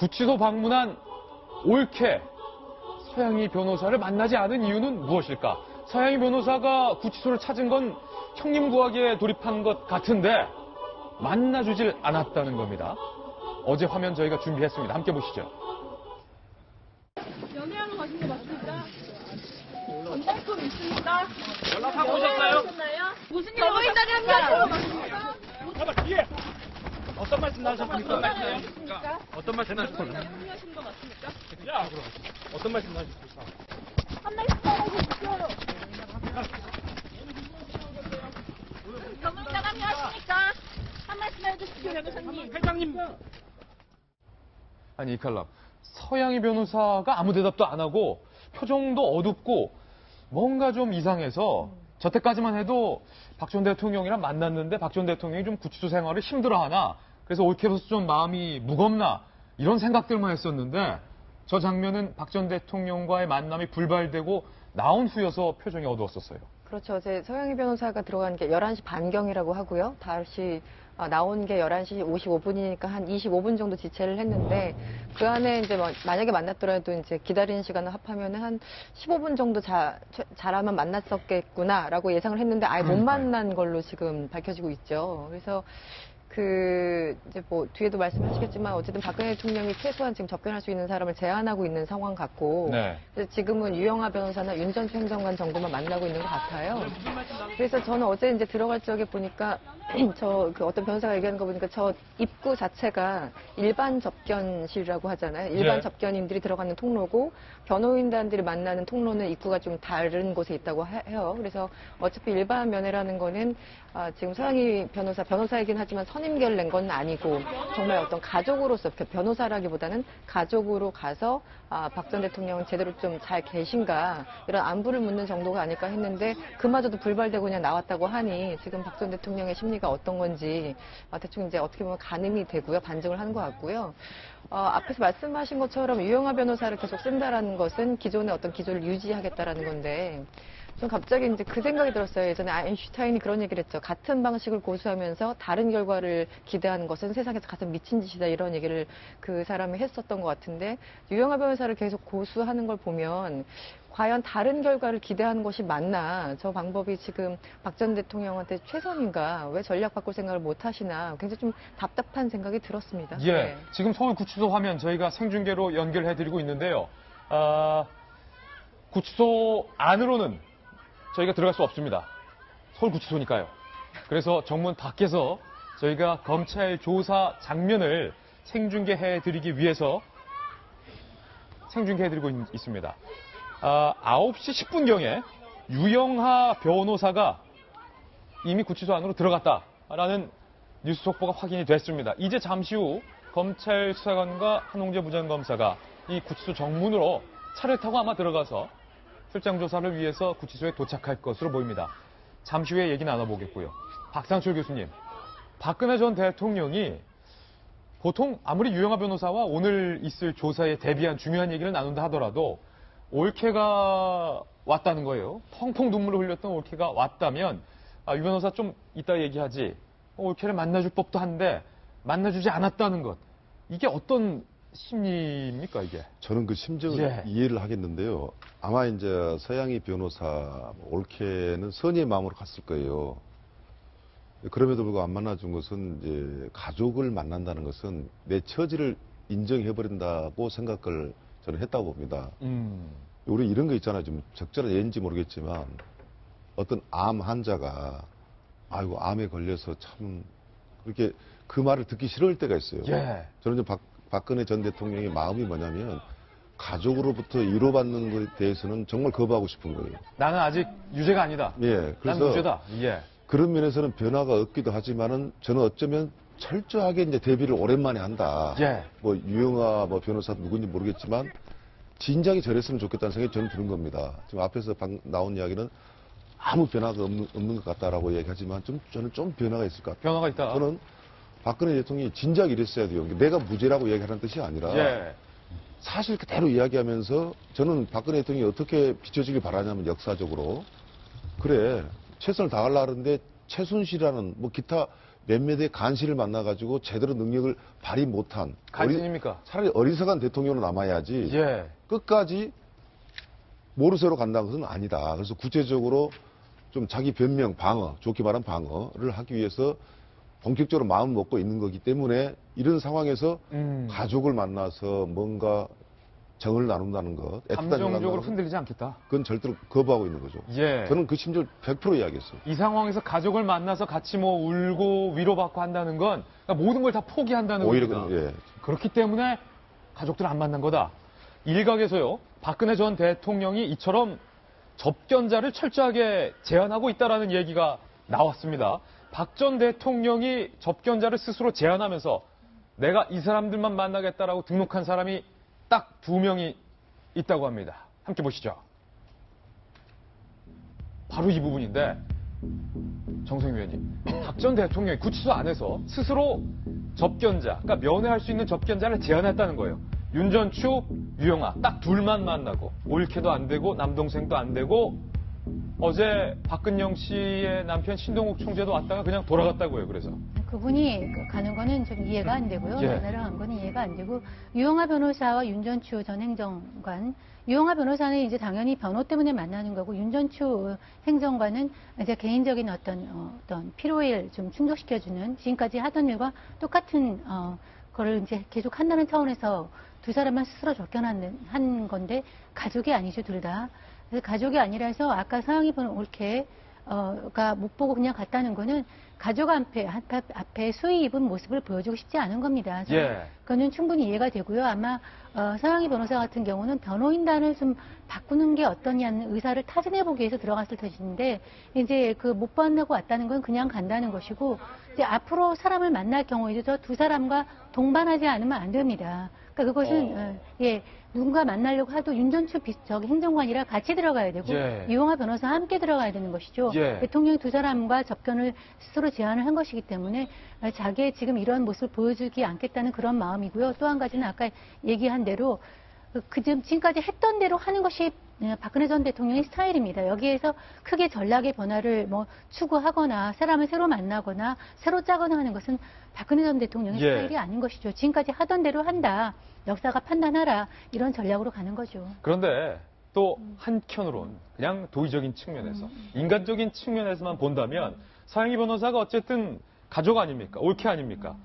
구치소 방문한 올케 서양희 변호사를 만나지 않은 이유는 무엇일까? 서양희 변호사가 구치소를 찾은 건 형님 구하기에 돌입한 것 같은데 만나주질 않았다는 겁니다. 어제 화면 저희가 준비했습니다. 함께 보시죠. 연애하러 가신 거 맞습니까? 전달권 있습니다. 연락하고 오셨어요? 무슨 일로 저희들이 한다고 맞습니까? 잠깐 뒤에 어떤 말씀 나누셨습니까? 어떤 말씀 나누셨습니까? 연애하신 거 맞습니까? 야, 어떤 말씀 나누셨습니까? 한 말씀 하십시오. 변호사가 합류하십니까? 한 말씀 해주십시오, 변호사님. 회장님. 아니 이 칼럼 서양희 변호사가 아무 대답도 안 하고 표정도 어둡고 뭔가 좀 이상해서 저때까지만 해도 박 전 대통령이랑 만났는데 박 전 대통령이 좀 구치소 생활을 힘들어하나 그래서 올케로서 좀 마음이 무겁나 이런 생각들만 했었는데 저 장면은 박 전 대통령과의 만남이 불발되고 나온 후여서 표정이 어두웠었어요. 그렇죠. 어제 서양희 변호사가 들어간 게 11시 반경이라고 하고요. 다시 나온 게 11시 55분이니까 한 25분 정도 지체를 했는데 그 안에 이제 만약에 만났더라도 이제 기다리는 시간을 합하면 한 15분 정도 잘하면 만났었겠구나라고 예상을 했는데 아예 못 만난 걸로 지금 밝혀지고 있죠. 그래서 이제 뒤에도 말씀하시겠지만 어쨌든 박근혜 대통령이 최소한 지금 접견할 수 있는 사람을 제한하고 있는 상황 같고 네. 그래서 지금은 유영하 변호사나 윤 전 행정관 정도만 만나고 있는 것 같아요. 그래서 저는 어제 이제 들어갈 적에 보니까 어떤 변호사가 얘기하는 거 보니까 저 입구 자체가 일반 접견실이라고 하잖아요. 일반 예. 접견인들이 들어가는 통로고 변호인단들이 만나는 통로는 입구가 좀 다른 곳에 있다고 해요. 그래서 어차피 일반 면회라는 거는 지금 서양희 변호사이긴 하지만 선임계를 낸 건 아니고 정말 어떤 가족으로서 변호사라기보다는 가족으로 가서 박 전 대통령은 제대로 좀 잘 계신가 이런 안부를 묻는 정도가 아닐까 했는데 그마저도 불발되고 그냥 나왔다고 하니 지금 박 전 대통령의 심리가 어떤 건지 대충 이제 어떻게 보면 가늠이 되고요. 반증을 하는 것 같고요. 앞에서 말씀하신 것처럼 유영하 변호사를 계속 쓴다라는 것은 기존의 어떤 기조를 유지하겠다라는 건데 좀 갑자기 이제 그 생각이 들었어요. 예전에 아인슈타인이 그런 얘기를 했죠. 같은 방식을 고수하면서 다른 결과를 기대하는 것은 세상에서 가장 미친 짓이다. 이런 얘기를 그 사람이 했었던 것 같은데 유영하 변호사를 계속 고수하는 걸 보면 과연 다른 결과를 기대하는 것이 맞나? 저 방법이 지금 박 전 대통령한테 최선인가? 왜 전략 바꿀 생각을 못 하시나? 굉장히 좀 답답한 생각이 들었습니다. 예, 네. 지금 서울구치소 화면 저희가 생중계로 연결해드리고 있는데요. 구치소 안으로는 저희가 들어갈 수 없습니다. 서울구치소니까요. 그래서 정문 밖에서 저희가 검찰 조사 장면을 생중계해드리기 위해서 생중계해드리고 있습니다. 9시 10분경에 유영하 변호사가 이미 구치소 안으로 들어갔다라는 뉴스 속보가 확인이 됐습니다. 이제 잠시 후 검찰 수사관과 한홍재 부장검사가 이 구치소 정문으로 차를 타고 아마 들어가서 출장 조사를 위해서 구치소에 도착할 것으로 보입니다. 잠시 후에 얘기 나눠보겠고요. 박상철 교수님, 박근혜 전 대통령이 보통 아무리 유영하 변호사와 오늘 있을 조사에 대비한 중요한 얘기를 나눈다 하더라도 올케가 왔다는 거예요. 펑펑 눈물을 흘렸던 올케가 왔다면 유 변호사 좀 이따 얘기하지. 올케를 만나줄 법도 한데 만나주지 않았다는 것. 이게 어떤 심리입니까 이게? 저는 그 심정을 예. 이해를 하겠는데요. 아마 이제 서양희 변호사 올케는 선의의 마음으로 갔을 거예요. 그럼에도 불구하고 안 만나준 것은 이제 가족을 만난다는 것은 내 처지를 인정해버린다고 생각을 저는 했다고 봅니다. 우리 이런 거 있잖아요. 좀 적절한 예인지 모르겠지만 어떤 암 환자가 아이고 암에 걸려서 참 그렇게 그 말을 듣기 싫을 때가 있어요. 예. 저는 좀 박근혜 전 대통령의 마음이 뭐냐면 가족으로부터 위로받는 것에 대해서는 정말 거부하고 싶은 거예요. 나는 아직 유죄가 아니다. 예, 난 그래서 무죄다. 예. 그런 면에서는 변화가 없기도 하지만은 저는 어쩌면 철저하게 이제 대비를 오랜만에 한다. 예. 뭐 유영하 변호사 누군지 모르겠지만 진작에 저랬으면 좋겠다는 생각이 저는 드는 겁니다. 지금 앞에서 나온 이야기는 아무 변화가 없는 것 같다라고 얘기하지만 저는 좀 변화가 있을 것 같아요. 변화가 있다. 저는 박근혜 대통령이 진작 이랬어야 돼요. 내가 무죄라고 얘기하는 뜻이 아니라 예. 사실 그대로 이야기하면서 저는 박근혜 대통령이 어떻게 비춰지길 바라냐면 역사적으로 그래 최선을 다하려고 하는데 최순실이라는 뭐 기타 몇몇의 간신을 만나가지고 제대로 능력을 발휘 못한 간신입니까? 차라리 어리석은 대통령으로 남아야지 예. 끝까지 모르쇠로 간다는 것은 아니다. 그래서 구체적으로 좀 자기 변명, 방어, 좋게 말하면 방어를 하기 위해서 본격적으로 마음 먹고 있는 거기 때문에 이런 상황에서 가족을 만나서 뭔가 정을 나눈다는 것, 애틋한 정을 감정적으로 나눈다는 것, 흔들리지 않겠다. 그건 절대로 거부하고 있는 거죠. 예. 저는 그 심지어 100% 이야기했어요. 이 상황에서 가족을 만나서 같이 뭐 울고 위로받고 한다는 건 그러니까 모든 걸 다 포기한다는 오히려 겁니다. 예. 그렇기 때문에 가족들 안 만난 거다. 일각에서요. 박근혜 전 대통령이 이처럼 접견자를 철저하게 제한하고 있다라는 얘기가 나왔습니다. 박 전 대통령이 접견자를 스스로 제한하면서 내가 이 사람들만 만나겠다라고 등록한 사람이 딱 2명이 있다고 합니다. 함께 보시죠. 바로 이 부분인데 정성희 위원님, 박 전 대통령이 구치소 안에서 스스로 접견자, 그러니까 면회할 수 있는 접견자를 제한했다는 거예요. 윤전추, 유영아 딱 둘만 만나고 올케도 안 되고 남동생도 안 되고 어제 박근영 씨의 남편 신동욱 총재도 왔다가 그냥 돌아갔다고요. 그래서 그분이 가는 거는 좀 이해가 안 되고요. 예. 만나러 간 거는 이해가 안 되고 유영하 변호사와 윤전추 전 행정관 유영하 변호사는 이제 당연히 변호 때문에 만나는 거고 윤전추 행정관은 이제 개인적인 어떤 피로를 좀 충족시켜주는 지금까지 하던 일과 똑같은 거를 이제 계속 한다는 차원에서 두 사람만 스스로 접견한 건데 가족이 아니죠, 둘 다. 그래서 가족이 아니라서 아까 서양이 보는 올케가 못 보고 그냥 갔다는 거는 가족 앞에 수의 입은 모습을 보여주고 싶지 않은 겁니다. 예. 그거는 충분히 이해가 되고요. 아마 서양이 변호사 같은 경우는 변호인단을 좀 바꾸는 게 어떠냐는 의사를 타진해보기 위해서 들어갔을 것인데 이제 그 못 만나고 왔다는 건 그냥 간다는 것이고 이제 앞으로 사람을 만날 경우에도 저 두 사람과 동반하지 않으면 안 됩니다. 그러니까 그것은 누군가 만나려고 하도 윤전추 행정관이라 같이 들어가야 되고 예. 유영하 변호사와 함께 들어가야 되는 것이죠. 예. 대통령이 두 사람과 접견을 스스로 제안을 한 것이기 때문에 자기의 지금 이런 모습을 보여주지 않겠다는 그런 마음이고요. 또 한 가지는 아까 얘기한 대로 지금까지 했던 대로 하는 것이 박근혜 전 대통령의 스타일입니다. 여기에서 크게 전략의 변화를 뭐 추구하거나 사람을 새로 만나거나 새로 짜거나 하는 것은 박근혜 전 대통령의 예. 스타일이 아닌 것이죠. 지금까지 하던 대로 한다. 역사가 판단하라. 이런 전략으로 가는 거죠. 그런데 또 한켠으론 그냥 도의적인 측면에서 인간적인 측면에서만 본다면 서영희 변호사가 어쨌든 가족 아닙니까? 올케 아닙니까?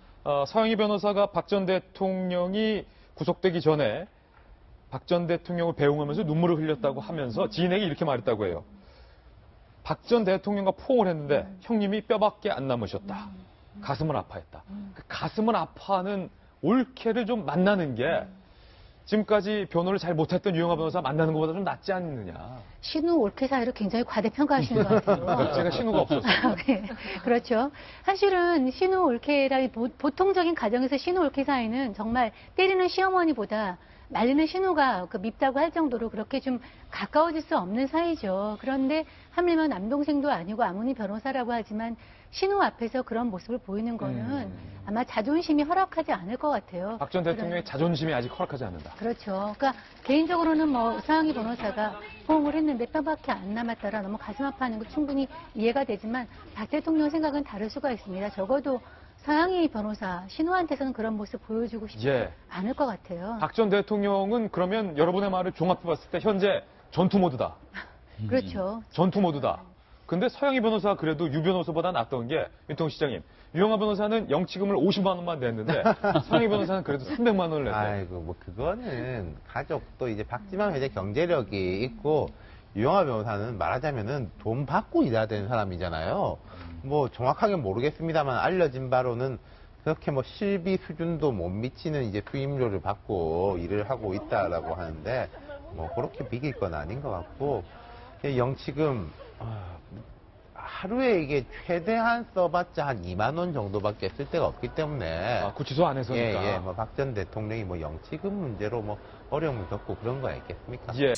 서영희 변호사가 박 전 대통령이 구속되기 전에 박 전 대통령을 배웅하면서 눈물을 흘렸다고 하면서 지인에게 이렇게 말했다고 해요. 박 전 대통령과 포옹을 했는데 형님이 뼈밖에 안 남으셨다. 가슴을 아파했다. 그 가슴을 아파하는 올케를 좀 만나는 게 지금까지 변호를 잘 못했던 유영하 변호사 만나는 것보다 좀 낫지 않느냐. 신우 올케 사이를 굉장히 과대평가하시는 것 같아요. 제가 신우가 없었어요. 네, 그렇죠. 사실은 신우 올케라 보통적인 가정에서 신우 올케 사이는 정말 때리는 시어머니보다 말리는 신우가 밉다고 할 정도로 그렇게 좀 가까워질 수 없는 사이죠. 그런데 하물며 남동생도 아니고 아무리 변호사라고 하지만 신우 앞에서 그런 모습을 보이는 거는 아마 자존심이 허락하지 않을 것 같아요. 박 전 대통령의 자존심이 아직 허락하지 않는다. 그렇죠. 그러니까 개인적으로는 뭐 서영희 변호사가 포옹을 했는데 뼈밖에 안 남았다라 너무 가슴 아파하는 거 충분히 이해가 되지만 박 대통령 생각은 다를 수가 있습니다. 적어도 서영희 변호사, 신우한테서는 그런 모습 보여주고 싶지 않을 것 같아요. 박 전 대통령은 그러면 여러분의 말을 종합해봤을 때 현재 전투 모드다. 그렇죠. 전투 모드다. 근데 서영희 변호사가 그래도 유 변호사보다 낫던 게 윤통 시장님. 유영하 변호사는 영치금을 50만 원만 냈는데 서영희 변호사는 그래도 300만 원을 냈대요. 아이고 뭐 그거는 가족도 이제 박지만 회장 경제력이 있고 유영하 변호사는 말하자면은 돈 받고 일해야 되는 사람이잖아요. 뭐 정확하게 모르겠습니다만 알려진 바로는 그렇게 뭐 실비 수준도 못 미치는 이제 수임료를 받고 일을 하고 있다라고 하는데 뭐 그렇게 비길 건 아닌 것 같고 영치금 하루에 이게 최대한 써봤자 한 2만 원 정도밖에 쓸 데가 없기 때문에 구치소 안에서니까. 뭐 박 전 대통령이 뭐 영치금 문제로 뭐 어려움을 겪고 그런 거 있겠습니까? 예.